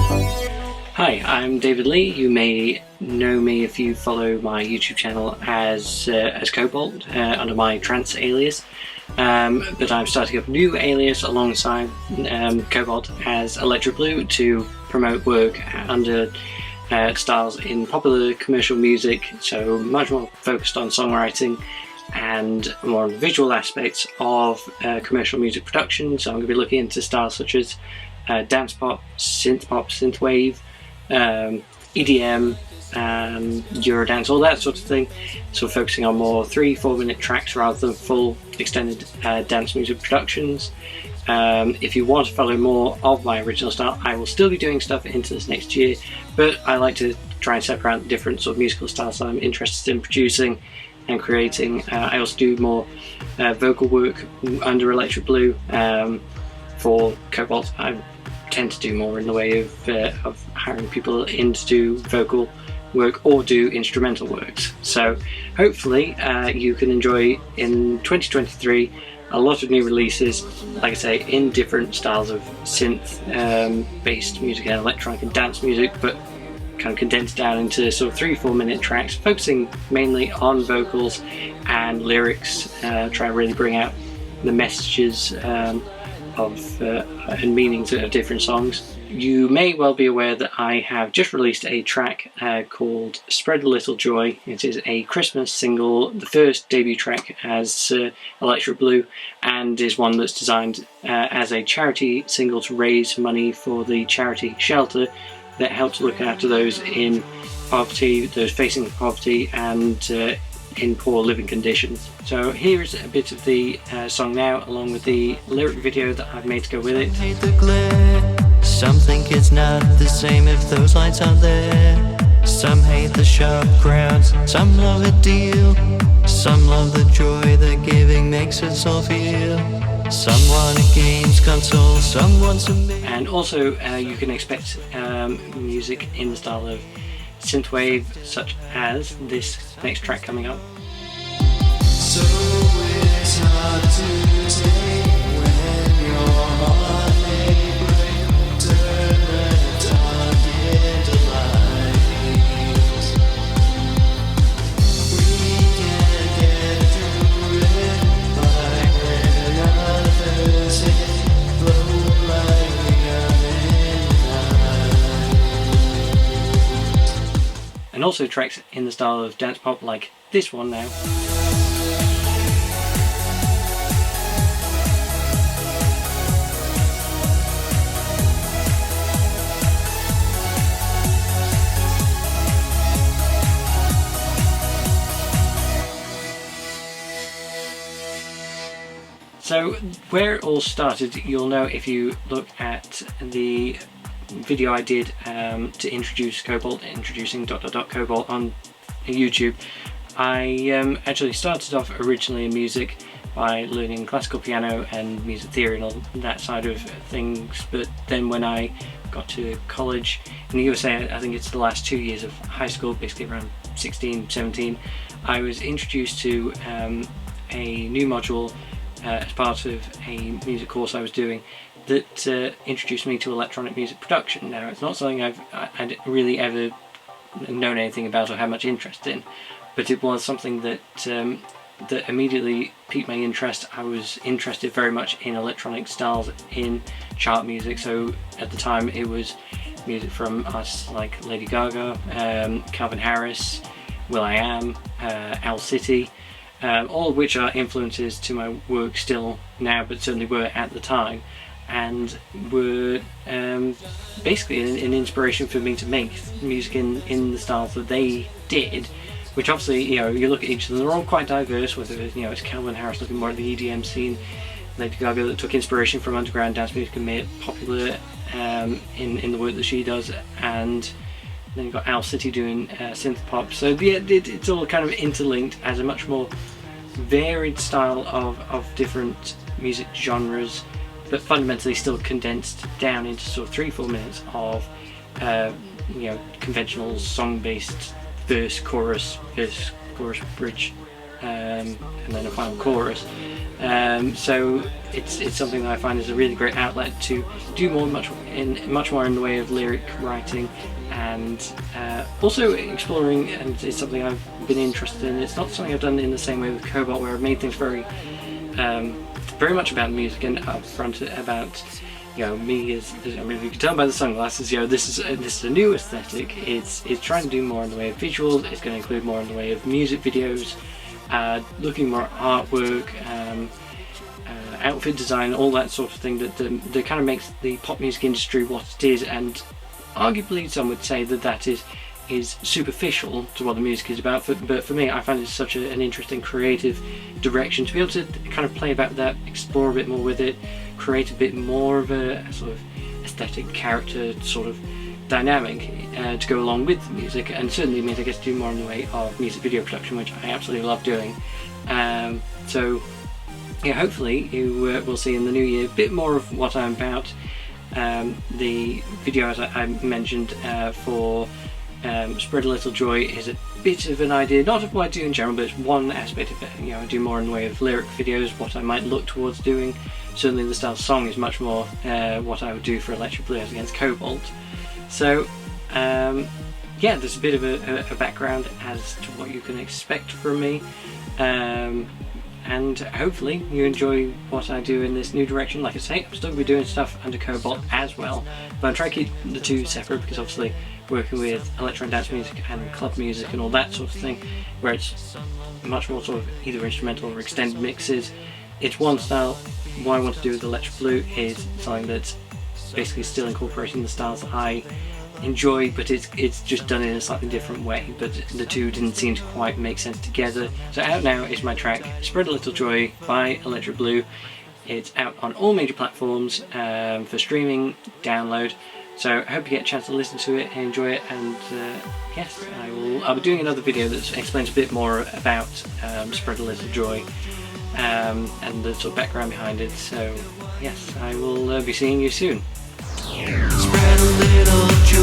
Hi, I'm David Lee. You may know me if you follow my YouTube channel as Cobalt under my trance alias, but I'm starting up a new alias alongside Cobalt as Electric Blue to promote work under styles in popular commercial music, so much more focused on songwriting and more on the visual aspects of commercial music production. So I'm going to be looking into styles such as Dancepop, synthpop, sythwave, EDM, Eurodance, all that sort of thing. So focusing on more 3-4 minute tracks rather than full extended dance music productions. If you want to follow more of my original style, I will still be doing stuff into this next year, but I like to try and separate out the different sort of musical styles that I'm interested in producing and creating. I also do more vocal work under Electric Blue. For Cobalt, I tend to do more in the way of hiring people in to do vocal work or do instrumental works. So hopefully you can enjoy in 2023 a lot of new releases, like I say, in different styles of synth based music and electronic and dance music, but kind of condensed down into sort of 3-4 minute tracks, focusing mainly on vocals and lyrics, try to really bring out the messages and meanings of different songs. You may well be aware that I have just released a track called Spread a Little Joy. It is a Christmas single, the first debut track as Electric Blue, and is one that's designed as a charity single to raise money for the charity shelter that helps look after those in poverty, those facing poverty and in poor living conditions. So here's a bit of the song now, along with the lyric video that I've made to go with it. Hate the glare. Some think it's not the same if those lights aren't there. Some hate the sharp crowds, some love a deal. Some love the joy that giving makes us all feel. Some want a games console, some want some... And also you can expect music in the style of synthwave, such as this next track coming up. So it's hard to take when your heart may break. Turn the dark into light. We can get through it by when others hit. Flow like we are in night. And also tracks in the style of dance pop, like this one now. So where it all started, you'll know if you look at the video I did to introduce Cobalt, introducing ... Cobalt on YouTube. I actually started off originally in music by learning classical piano and music theory and all that side of things, but then when I got to college in the USA, I think it's the last 2 years of high school, basically around 16, 17, I was introduced to a new module as part of a music course I was doing that introduced me to electronic music production. Now, it's not something I'd really ever known anything about or had much interest in, but it was something that that immediately piqued my interest. I was interested very much in electronic styles in chart music, so at the time it was music from artists like Lady Gaga, Calvin Harris, will.i.am, Owl City, all of which are influences to my work still now, but certainly were at the time, and were basically an inspiration for me to make music in the styles that they did, which obviously, you know, you look at each of them, they're all quite diverse, whether it's Calvin Harris looking more at the EDM scene, Lady Gaga that took inspiration from underground dance music and made it popular in the work that she does, and then you've got Owl City doing synthpop. So yeah, it's all kind of interlinked as a much more varied style of different music genres, but fundamentally still condensed down into sort of 3-4 minutes of conventional song-based verse, chorus, bridge and then a final chorus. So it's something that I find is a really great outlet to do much more in the way of lyric writing, and also exploring, and it's something I've been interested in. It's not something I've done in the same way with Cobalt, where I've made things very much about music and upfront about, you know, me as, I mean, you can tell by the sunglasses, you know, this is a new aesthetic. It's trying to do more in the way of visuals. It's going to include more in the way of music videos, looking more at artwork, outfit design, all that sort of thing that kind of makes the pop music industry what it is. And arguably some would say that is superficial to what the music is about, but for me, I find it such an interesting creative direction to be able to kind of play about that, explore a bit more with it, create a bit more of a sort of aesthetic character sort of dynamic to go along with the music, and certainly means I get to do more in the way of music video production, which I absolutely love doing. So yeah, hopefully you will see in the new year a bit more of what I'm about. The video, as I mentioned, for Spread a Little Joy is a bit of an idea, not of what I do in general, but it's one aspect of it. You know, I do more in the way of lyric videos, what I might look towards doing. Certainly the style of song is much more what I would do for Electric Blue as against Cobalt. So yeah, there's a bit of a background as to what you can expect from me, and hopefully you enjoy what I do in this new direction. Like I say, I'm still going to be doing stuff under Cobalt as well, but I'm trying to keep the two separate, because obviously working with electro and dance music and club music and all that sort of thing, where it's much more sort of either instrumental or extended mixes, it's one style. What I want to do with Electric Blue is something that's basically still incorporating the styles that I enjoy, but it's just done in a slightly different way. But the two didn't seem to quite make sense together. So out now is my track Spread a Little Joy by Electric Blue. It's out on all major platforms for streaming, download. So I hope you get a chance to listen to it and enjoy it, and yes, I'll be doing another video that explains a bit more about Spread a Little Joy and the sort of background behind it. So yes, I will be seeing you soon. Spread a little joy.